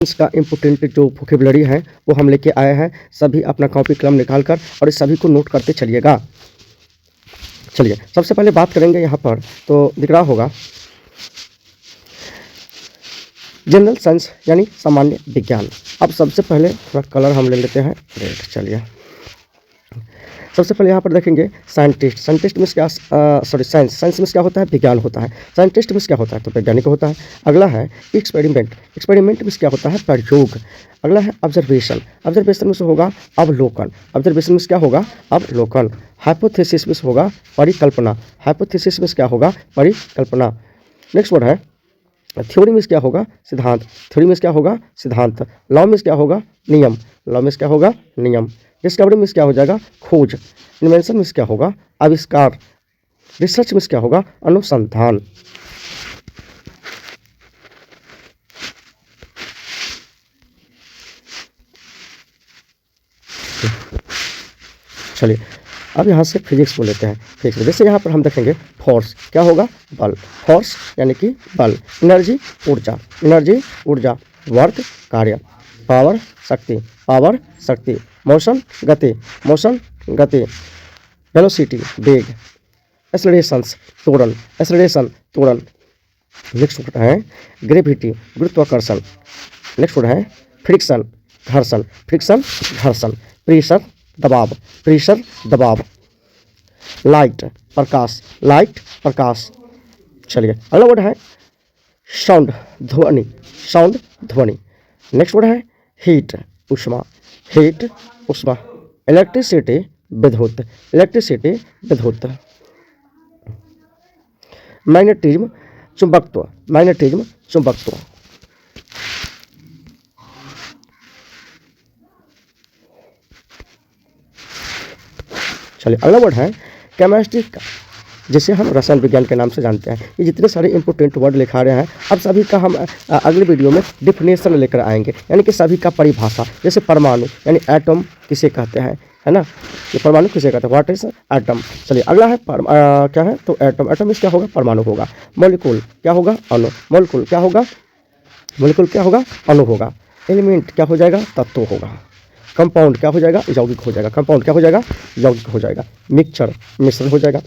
इसका इम्पोर्टेंट जो वोकेबुलरी है वो हम लेके आए हैं। सभी अपना कॉपी कलम निकाल कर और इस सभी को नोट करते चलिएगा। चलिए सबसे पहले बात करेंगे यहाँ पर, तो दिख रहा होगा जनरल साइंस यानी सामान्य विज्ञान। अब सबसे पहले थोड़ा कलर हम ले लेते हैं रेड। चलिए सबसे पहले यहाँ पर देखेंगे साइंटिस्ट। साइंटिस्ट में क्या साइंस में क्या होता है? विज्ञान होता है। साइंटिस्ट में क्या होता है? तो वैज्ञानिक होता है। अगला है एक्सपेरिमेंट। एक्सपेरिमेंट में क्या होता है? प्रयोग। अगला है ऑब्जर्वेशन। ऑब्जर्वेशन में से होगा अवलोकन। ऑब्जर्वेशन में क्या होगा? अवलोकन। हाइपोथेसिस में होगा परिकल्पना। हाइपोथेसिस में क्या होगा? परिकल्पना। नेक्स्ट वर्ड है थ्योरी में क्या होगा? सिद्धांत। थ्योरी में क्या होगा? सिद्धांत। लॉ में क्या होगा? नियम। लॉ में क्या होगा? नियम। डिस्कवरी में क्या हो जाएगा? खोज। इन्वेंशन में क्या होगा? आविष्कार। रिसर्च में क्या होगा? अनुसंधान। चलिए अब यहाँ से फिजिक्स को लेते हैं। फिजिक्स में जैसे यहाँ पर हम देखेंगे फोर्स क्या होगा? बल। फोर्स यानी कि बल। एनर्जी ऊर्जा। एनर्जी ऊर्जा। वर्क कार्य। पावर शक्ति। पावर शक्ति। मोशन गति। मोशन गति। वेलोसिटी वेग। एक्सेलरेशंस त्वरण। एक्सेलरेशन त्वरण। नेक्स्ट वर्ड है ग्रेविटी गुरुत्वाकर्षण। नेक्स्ट वर्ड है फ्रिक्शन घर्षण। फ्रिक्शन घर्षण। प्रेशर दबाव। प्रेशर दबाव। लाइट प्रकाश। लाइट प्रकाश। चलिए अगला वर्ड है साउंड ध्वनि। साउंड ध्वनि। नेक्स्ट वर्ड है हीट उष्मा। हीट उष्मा। इलेक्ट्रिसिटी विद्युत। इलेक्ट्रिसिटी विद्युत। मैग्नेटिज्म चुंबकत्व। मैग्नेटिज्म चुंबकत्व। चलिए अगला वर्ड है केमिस्ट्री का, जिसे हम रसायन विज्ञान के नाम से जानते हैं। ये जितने सारे इंपोर्टेंट वर्ड लिखा रहे हैं अब सभी का हम अगले वीडियो में डिफिनेशन लेकर आएंगे, यानी कि सभी का परिभाषा। जैसे परमाणु यानी एटम किसे कहते हैं, है ना? ये परमाणु किसे कहते हैं? What is atom. चलिए अगला है क्या है? तो एटम। एटम में क्या होगा? परमाणु होगा। मॉलिक्यूल क्या होगा? अणु। मॉलिक्यूल क्या होगा? मॉलिक्यूल क्या होगा? अणु होगा। एलिमेंट क्या हो जाएगा? तत्व होगा। कंपाउंड क्या हो जाएगा? यौगिक हो जाएगा। कंपाउंड क्या हो जाएगा? यौगिक हो जाएगा। मिक्सचर मिश्रण हो जाएगा।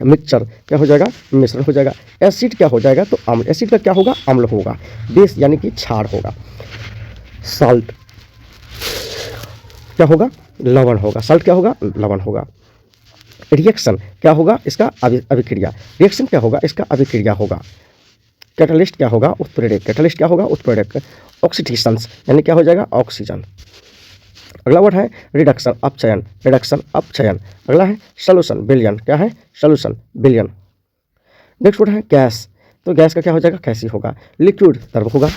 मिक्सचर क्या हो जाएगा? मिश्रण हो जाएगा। एसिड क्या हो जाएगा? तो अम्ल। एसिड का क्या होगा? अम्ल होगा। बेस यानी कि क्षार होगा। साल्ट क्या होगा? लवण होगा। साल्ट क्या होगा? लवण होगा। रिएक्शन क्या होगा? इसका अभिक्रिया। रिएक्शन क्या होगा? इसका अभिक्रिया होगा। कैटलिस्ट क्या होगा? उत्प्रेरक। कैटलिस्ट क्या होगा? उत्प्रेरक। ऑक्सीडेशन यानी क्या हो जाएगा? ऑक्सीजन। अगला वर्ड है रिडक्शन अपचयन। रिडक्शन अपचयन। अगला है सॉल्यूशन विलयन। क्या है? सॉल्यूशन विलयन। नेक्स्ट वर्ड है गैस। तो गैस का क्या हो जाएगा? गैसी होगा। लिक्विड द्रव होगा।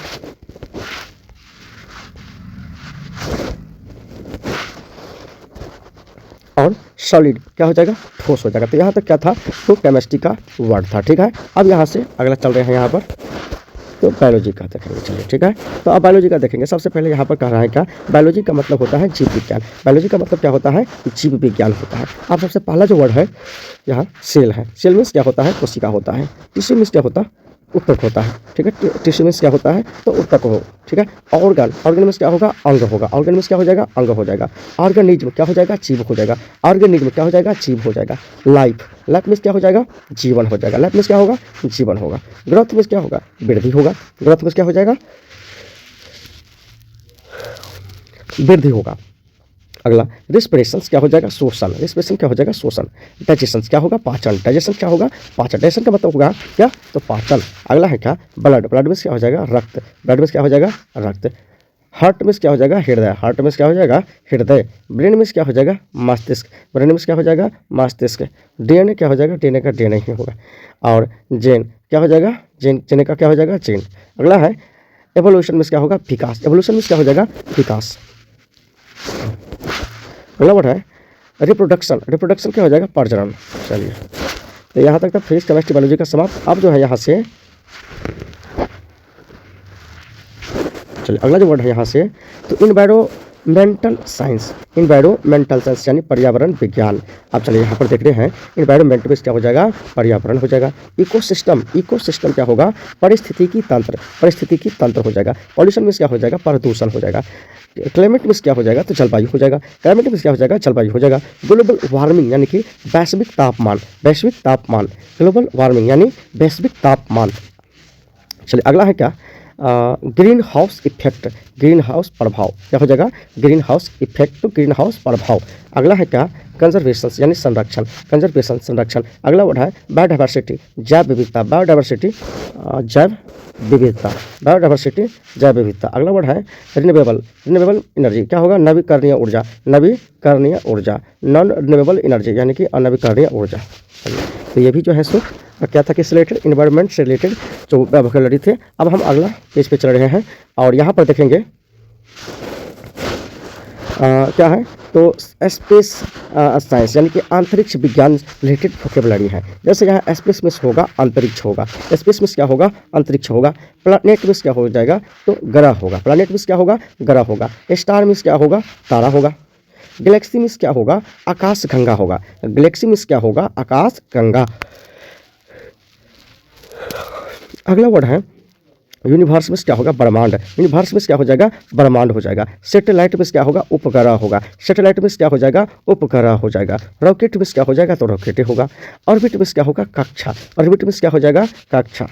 और सॉलिड क्या हो जाएगा? ठोस हो जाएगा। तो यहाँ तक क्या था? तो केमिस्ट्री का वर्ड था। ठीक है, अब यहाँ से अगला चल रहे हैं यहाँ पर, तो बायोलॉजी का देखेंगे। चलिए ठीक है, तो अब बायोलॉजी का देखेंगे। सबसे पहले यहाँ पर कह रहा है क्या? बायोलॉजी का मतलब होता है जीव विज्ञान। बायोलॉजी का मतलब क्या होता है? जीव विज्ञान होता है। अब सबसे पहला जो वर्ड है यहाँ सेल है। सेल मीन्स क्या होता है? कोशिका होता है। टिश्यू मीन्स क्या होता है? उत्तक होता है। ठीक है, टिश्यू मीन्स क्या होता है? तो उत्तक हो। ठीक है, ऑर्गन। ऑर्गन मीन्स क्या होगा? अंग होगा। ऑर्गन मीन्स क्या हो जाएगा? अंग हो जाएगा। ऑर्गेनिज्म क्या हो जाएगा? जीव हो जाएगा। ऑर्गेनिज्म क्या हो जाएगा? जीव हो जाएगा। लाइफ। लाइफ मीन्स क्या हो जाएगा? जीवन हो जाएगा। लाइफ मीन्स क्या होगा? जीवन होगा। ग्रोथ मीन्स क्या होगा? वृद्धि होगा। ग्रोथ मीन्स क्या हो जाएगा? वृद्धि होगा। अगला रिस्पिरेशन क्या हो जाएगा? श्वसन। रिस्पिरेशन क्या हो जाएगा? श्वसन। डाइजेशन क्या होगा? पाचन। डाइजेशन क्या होगा? पाचन। डाइजेशन का मतलब होगा क्या? तो पाचन। अगला है क्या? ब्लड। ब्लड में क्या हो जाएगा? रक्त। ब्लड में क्या हो जाएगा? रक्त। हार्ट में क्या हो जाएगा? हृदय। हार्ट में क्या हो जाएगा? हृदय। ब्रेन में क्या हो जाएगा? मस्तिष्क। ब्रेन में क्या हो जाएगा? मस्तिष्क। डीएनए क्या हो जाएगा? डीएनए का डीएनए ही होगा। और जीन क्या हो जाएगा? जीन। जीन का क्या हो जाएगा? जीन। अगला है एवोल्यूशन में क्या होगा? विकास। एवोल्यूशन में क्या हो जाएगा? विकास। अगला वर्ड है रिप्रोडक्शन। रिप्रोडक्शन क्या हो जाएगा? प्रजनन। चलिए तो यहाँ तक फिजिक्स केमिस्ट्री बायोलॉजी का समाप्त। अब जो है यहाँ से चलिए अगला जो वर्ड है यहाँ से, तो इन्वायरमेंटल साइंस, इन्वायरमेंटल साइंस यानी पर्यावरण विज्ञान। अब चलिए यहाँ पर देख रहे हैं इन्वायरमेंट में क्या हो जाएगा, पर्यावरण हो जाएगा। इकोसिस्टम, इकोसिस्टम क्या होगा, पारिस्थितिकी तंत्र, पारिस्थितिकी तंत्र हो जाएगा। पॉल्यूशन में क्या हो जाएगा, प्रदूषण हो जाएगा। क्लाइमेट में क्या हो जाएगा, तो जलवायु हो जाएगा। क्लाइमेट में क्या हो जाएगा, जलवायु हो जाएगा। ग्लोबल वार्मिंग यानी कि वैश्विक तापमान, वैश्विक तापमान, ग्लोबल वार्मिंग यानी वैश्विक तापमान। चलिए अगला है क्या, green house effect, green house प्रभाव क्या हो जाएगा, ग्रीन हाउस इफेक्ट, तो ग्रीन हाउस प्रभाव। अगला है क्या, कंजर्वेशन यानी संरक्षण, कंजर्वेशन संरक्षण। अगला वर्ड है बायोडाइवर्सिटी, जैव विविधता, बायोडाइवर्सिटी जैव विविधता, बायोडाइवर्सिटी जैव विविधता। अगला वर्ड है रिन्यूएबल, रिन्यूएबल एनर्जी क्या होगा, नवीकरणीय ऊर्जा, नवीकरणीय ऊर्जा, नॉन रिन्यूएबल एनर्जी यानी कि अनवीकरणीय ऊर्जा। तो ये भी जो है सो क्या था, किस रिलेटेड, इन्वायरमेंट से रिलेटेड जो वोकैबुलरी थे। अब हम अगला पेज पे चल रहे हैं और यहाँ पर देखेंगे क्या है, तो स्पेस साइंस यानी कि अंतरिक्ष विज्ञान रिलेटेड वोकैबुलरी है। जैसे यहाँ स्पेस में होगा अंतरिक्ष होगा, स्पेस में क्या होगा, अंतरिक्ष होगा। प्लैनेट में क्या हो जाएगा, तो ग्रह होगा। प्लैनेट में क्या होगा, ग्रह होगा। स्टार में क्या होगा, तारा होगा। गैलेक्सी में क्या होगा, आकाश गंगा होगा। गैलेक्सी में क्या होगा, आकाश गंगा। अगला वर्ड है यूनिवर्स में क्या होगा, ब्रह्मांड। यूनिवर्स में क्या हो जाएगा, ब्रह्मांड हो जाएगा। सैटेलाइट में क्या होगा, उपग्रह होगा। सैटेलाइट में क्या हो जाएगा, उपग्रह हो जाएगा। रॉकेट में क्या हो जाएगा, तो रॉकेट होगा। ऑर्बिट में क्या होगा, कक्षा। ऑर्बिट में क्या हो जाएगा, कक्षा।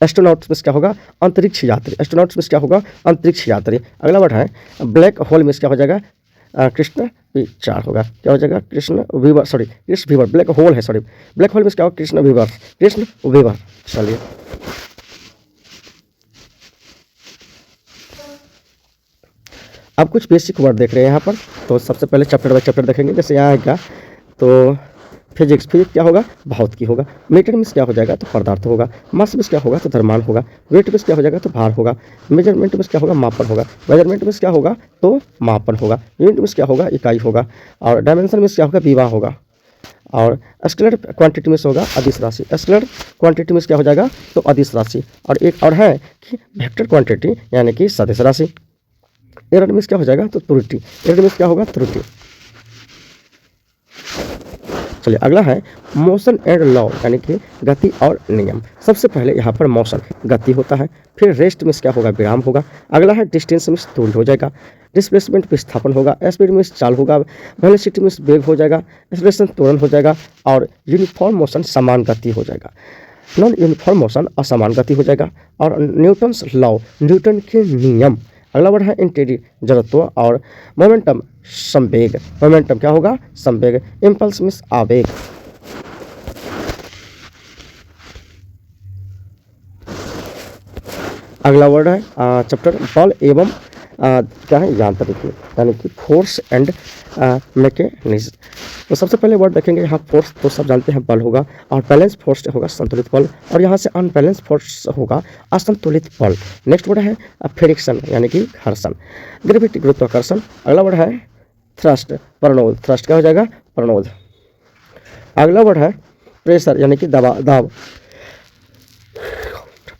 एस्ट्रोनॉट्स में क्या होगा, अंतरिक्ष यात्री। एस्ट्रोनॉट्स में क्या होगा, अंतरिक्ष यात्री। अगला वर्ड है ब्लैक होल में क्या हो जाएगा, कृष्ण विचार होगा। क्या हो जाएगा, कृष्ण विवर, सॉरी कृष्ण विवर, ब्लैक होल है, सॉरी ब्लैक होल में क्या होगा, कृष्ण विवर, कृष्ण विवर। चलिए अब कुछ बेसिक वर्ड देख रहे हैं यहाँ पर। तो सबसे पहले चैप्टर बाय चैप्टर देखेंगे। जैसे यहाँ है क्या, तो फिजिक्स, फिजिक्स क्या होगा, भौतिकी होगा। मीटर में क्या हो जाएगा, तो पदार्थ होगा। मास में क्या होगा, तो द्रव्यमान होगा। वेट में क्या हो जाएगा, तो भार होगा। मेजरमेंट में क्या होगा, मापन होगा। मेजरमेंट में क्या होगा, तो मापन होगा। यूनिट में क्या होगा, इकाई होगा। और डायमेंशन में क्या होगा, विवाह होगा। और स्केलर क्वांटिटी में होगा अदिश राशि। स्केलर क्वांटिटी में क्या हो जाएगा, तो अदिश राशि। और एक और है कि वेक्टर क्वांटिटी यानी कि सदिश राशि। एरर में क्या हो जाएगा, तो त्रुटि। एरर में क्या होगा, त्रुटि। चलिए अगला है मोशन एंड लॉ यानी कि गति और नियम। सबसे पहले यहाँ पर मोशन गति होता है, फिर रेस्ट में क्या होगा, विराम होगा। अगला है डिस्टेंस में दूरी हो जाएगा। डिस्प्लेसमेंट विस्थापन होगा। स्पीड में चाल होगा। वेलोसिटी में वेग हो जाएगा। एक्सेलरेशन त्वरण हो जाएगा। और यूनिफॉर्म मोशन समान गति हो जाएगा। नॉन यूनिफॉर्म मोशन असमान गति हो जाएगा। और न्यूटन्स लॉ, न्यूटन के नियम। अगला वर्ड है इंटेरी जड़त्व और मोमेंटम संवेग। मोमेंटम क्या होगा, संवेग। इम्पल्स मीन्स आवेग। अगला वर्ड है चैप्टर बल एवं क्या है, यांत्रिकी यानी कि फोर्स एंड मैकेनिज्म। तो सबसे पहले वर्ड देखेंगे यहाँ फोर्स, तो सब जानते हैं बल होगा। और बैलेंस फोर्स होगा संतुलित बल। और यहाँ से अनबैलेंस फोर्स होगा असंतुलित बल। नेक्स्ट वर्ड है फ्रिक्शन यानी कि घर्षण। ग्रेविटी गुरुत्वाकर्षण। अगला वर्ड है थ्रस्ट, प्रणोद। थ्रस्ट क्या हो जाएगा, प्रणोद। अगला वर्ड है प्रेशर यानी कि दबाव, दाब,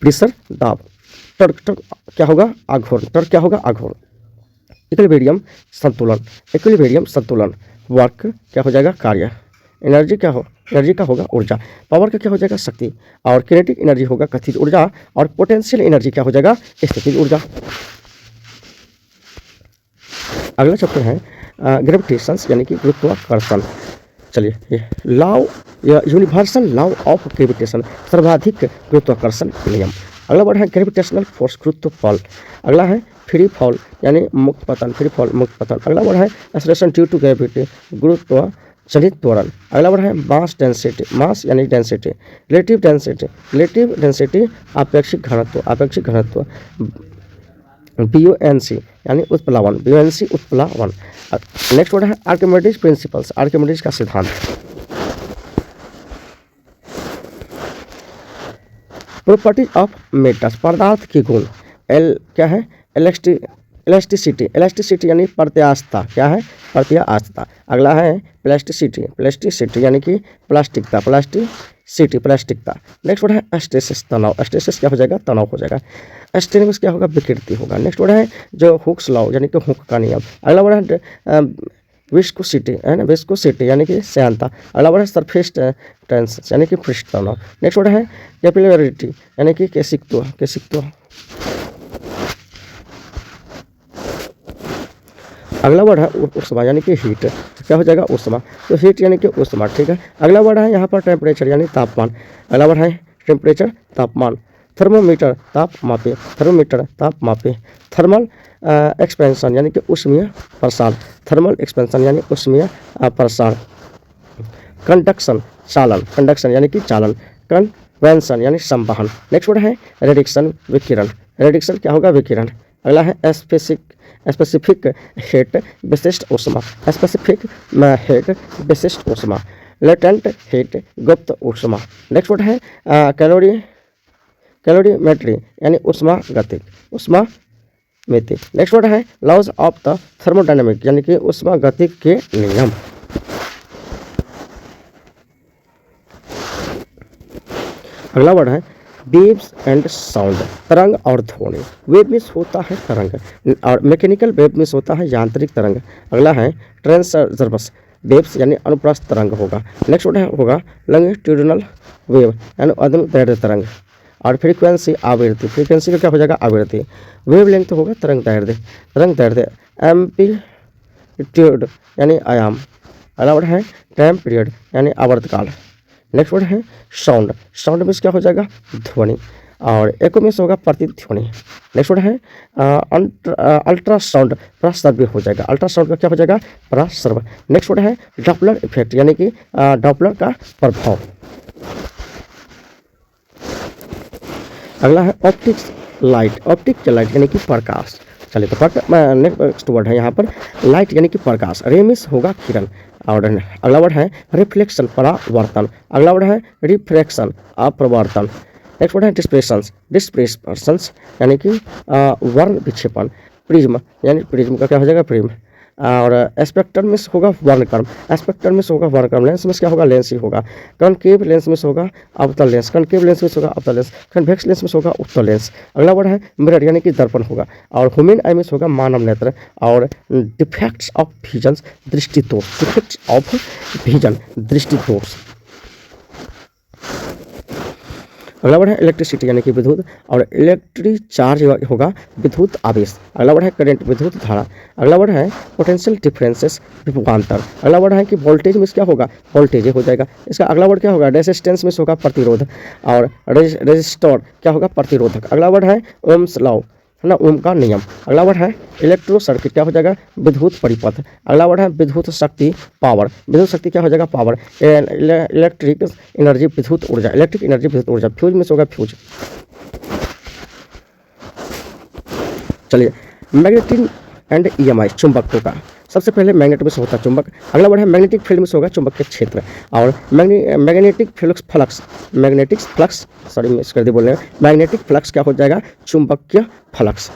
प्रेशर, दाब। टर्क, टर्क क्या होगा, आघूर्ण। टर्क क्या होगा, आघूर्ण। इक्विलिब्रियम संतुलन, इक्विलिब्रियम संतुलन। वर्क क्या हो जाएगा, कार्य। एनर्जी क्या हो, एनर्जी का होगा ऊर्जा। पावर का क्या हो जाएगा, शक्ति। और किनेटिक एनर्जी होगा कथित ऊर्जा। और पोटेंशियल एनर्जी क्या हो जाएगा, स्थितिज ऊर्जा। अगला चैप्टर है ग्रेविटेशन यानी कि गुरुत्वाकर्षण। चलिए law, universal law of gravitation, सर्वाधिक गुरुत्वाकर्षण नियम। अगला वर्ड है ग्रेविटेशनल फोर्स, गुरुत्व बल। अगला है फ्री फॉल यानी मुक्त पतन, फ्री फॉल मुक्त पतन। अगला वर्ड है एक्सेलरेशन ड्यू टू ग्रेविटी, गुरुत्व चलित त्वरण। अगला वर्ड है मास डेंसिटी, मास यानी density. Relative density, relative density आपेक्षिक घनत्व, आपेक्षिक घनत्व। BUNC यानी उत्प्लावन, BUNC उत्प्लावन। नेक्स्ट वर्ड है आर्किमिडीज प्रिंसिपल्स, आर्किमिडीज का सिद्धांत। प्रॉपर्टीज ऑफ मेटल्स, पदार्थ के गुण। एल क्या है, इलेक्ट्रिक इलास्टिसिटी, इलास्टिसिटी यानी प्रत्यास्थता, क्या है प्रत्यास्थता। अगला है प्लास्टिसिटी, प्लास्टिसिटी यानी कि प्लास्टिकता, प्लास्टिसिटी प्लास्टिकता। नेक्स्ट वर्ड है स्ट्रेसिस, तनाव, स्ट्रेसिस क्या हो जाएगा तनाव हो जाएगा। स्ट्रेनिंग क्या होगा विकृति होगा। नेक्स्ट वर्ड है जो हुक्स लॉ यानी कि हुक का नियम। अगला वर्ड है विस्कोसिटी है ना, विस्कोसिटी यानी कि श्यानता। अगला वर्ड है सरफेस टेंस यानी कि पृष्ठ तनाव। नेक्स्ट वर्ड है कैपिलरिटी यानी कि केशिकत्व, केशिकत्व। अगला वर्ड है उष्मा यानी कि हीट, क्या हो जाएगा उष्मा, तो हीट यानी कि उष्मा, ठीक है। अगला वर्ड है यहाँ पर टेम्परेचर यानी तापमान। अगला वर्ड है टेम्परेचर तापमान। थर्मोमीटर ताप मापे, थर्मोमीटर ताप मापे। थर्मल एक्सपेंशन यानी कि उष्मीय प्रसार, थर्मल एक्सपेंशन यानी उष्मीय प्रसार। कंडक्शन चालन, कंडक्शन यानी कि चालन। कन्वेंशन यानी संवहन। नेक्स्ट वर्ड है रेडिक्शन विकिरण, रेडिक्शन क्या होगा विकिरण। अगला है स्पेसिफिक हीट विशिष्ट उष्मा, स्पेसिफिक हीट विशिष्ट उष्मा। लेटेंट हीट गुप्त उष्मा। नेक्स्ट वर्ड है कैलोरीमेट्री यानी उष्मा गतिक, उष्मा मिति। नेक्स्ट वर्ड है लॉज ऑफ द थर्मोडायनेमिक यानी कि उष्मा गतिक के नियम। अगला वर्ड है वेव्स एंड साउंड, तरंग और ध्वनि। वेव मीन्स होता है तरंग और मैकेनिकल वेव मीन्स होता है यांत्रिक तरंग। अगला है ट्रांसवर्स वेव्स यानी अनुप्रस्थ तरंग होगा। नेक्स्ट वर्ड है होगा लॉन्गिट्यूडिनल वेव यानी अनुदैर्ध्य तरंग। और फ्रीक्वेंसी आवृत्ति, फ्रीक्वेंसी का क्या हो जाएगा आवृत्ति। वेव लेंथ होगा तरंग दैर्ध्य, तरंग दैर्ध्य। एम्पलीट्यूड यानी आयाम। अगला वर्ड है टाइम पीरियड यानी आवर्तकाल। नेक्स्ट वर्ड है साउंड, साउंड मीन्स क्या हो जाएगा ध्वनि। और एको मीन्स होगा प्रतिध्वनि। नेक्स्ट वर्ड है अल्ट्रासाउंड, प्रस्रव्य हो जाएगा, अल्ट्रासाउंड का क्या हो जाएगा प्रस्रव। नेक्स्ट वर्ड है डॉपलर इफेक्ट यानी कि डॉपलर का प्रभाव। अगला है ऑप्टिक्स लाइट, ऑप्टिक लाइट यानी कि प्रकाश। चलिए तो नेक्स्ट वर्ड है यहाँ पर लाइट यानी कि प्रकाश। रे मीन्स होगा किरण। और अगला वर्ड है रिफ्लेक्शन परावर्तन। अगला वर्ड है रिफ्रैक्शन अपवर्तन। नेक्स्ट वर्ड है डिस्प्रेशंस, डिस्प्रेशंस यानी कि वर्ण विक्षेपण। प्रिज्म यानी प्रिज्म का क्या हो जाएगा प्रिज्म। और एस्पेक्टर में होगा वर्णक्रम, एस्पेक्टर में होगा वर्णक्रम। लेंस में क्या होगा लेंस ही होगा। कनकेव लेंस में होगा अवतल लेंस, कनकेव लेंस में होगा अवतल लेंस। कन्वेक्स लेंस में होगा उत्तल लेंस। अगला वर्ड है मिरर यानी कि दर्पण होगा। और ह्यूमन आई में होगा मानव नेत्र। और डिफेक्ट्स ऑफ विजन दृष्टि दोष, डिफेक्ट्स ऑफ विजन दृष्टि दोष। अगला वर्ड है इलेक्ट्रिसिटी यानी कि विद्युत। और इलेक्ट्रिक चार्ज होगा विद्युत आवेश। अगला वर्ड है करंट विद्युत धारा। अगला वर्ड है पोटेंशियल डिफरेंसेस विभवांतर। अगला वर्ड है कि वोल्टेज में क्या होगा वोल्टेज हो जाएगा। इसका अगला वर्ड क्या होगा रेजिस्टेंस में होगा प्रतिरोध। और रेजिस्टर क्या होगा प्रतिरोधक। अगला वर्ड है ओम्स लॉ है ना, ओम का नियम। अगला वर्ड है इलेक्ट्रो सर्किट क्या हो जाएगा विद्युत परिपथ। अगला वर्ड है विद्युत शक्ति पावर, विद्युत शक्ति क्या हो जाएगा पावर। इलेक्ट्रिक एनर्जी विद्युत ऊर्जा, इलेक्ट्रिक एनर्जी विद्युत ऊर्जा। फ्यूज में होगा फ्यूज। चलिए मैग्नेटिक एंड ईएमआई चुंबकों का। सबसे पहले मैग्नेट में होता है चुंबक। अगला वर्ड है मैग्नेटिक फील्ड में होगा चुंबक के क्षेत्र। और magnetic flux, magnetic flux sorry miss कर दी बोल रहे हैं, मैग्नेटिक फ्लक्स क्या हो जाएगा चुंबकीय फ्लक्स।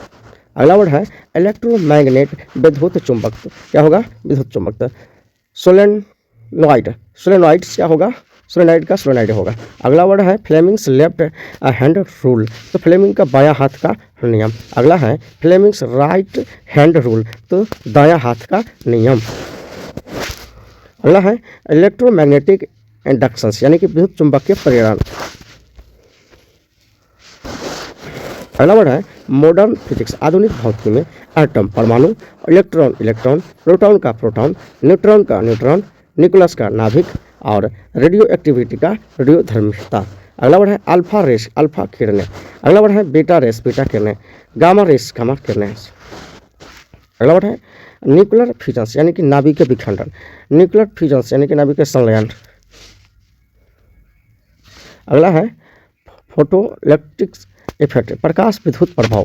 अगला वर्ड है इलेक्ट्रोमैग्नेट विद्युत चुंबक, क्या होगा विद्युत चुंबक। सोलेनॉइड, सोलेनॉइड क्या होगा सोलेनॉइड का सोलेनॉइड होगा। अगला वर्ड है फ्लेमिंग्स लेफ्ट हैंड रूल, तो फ्लेमिंग का बायां हाथ का नियम। अगला है फ्लेमिंग्स राइट हैंड रूल, तो दायां हाथ का नियम। अगला है इलेक्ट्रोमैग्नेटिक इंडक्शंस यानी कि विद्युत चुंबकीय प्रेरण। अगला वर्ड है मॉडर्न फिजिक्स आधुनिक भौतिकी में एटम परमाणु, इलेक्ट्रॉन इलेक्ट्रॉन, प्रोटॉन का प्रोटॉन, न्यूट्रॉन का न्यूट्रॉन, न्यूक्लियस का नाभिक। और रेडियो एक्टिविटी का रेडियोधर्मिता। अगला वर्ड है अल्फा रेस अल्फा किरणें। अगला वर्ड है बीटा रेस बीटा किरणें, गामा रेस गामा किरणें। अगला वर्ड है न्यूक्लियर फ्यूजन्स यानी कि नाभिकीय विखंडन, न्यूक्लियर फ्यूजन्स यानी कि नाभिकीय संलयन। अगला है फोटोइलेक्ट्रिक इफेक्ट प्रकाश विद्युत प्रभाव।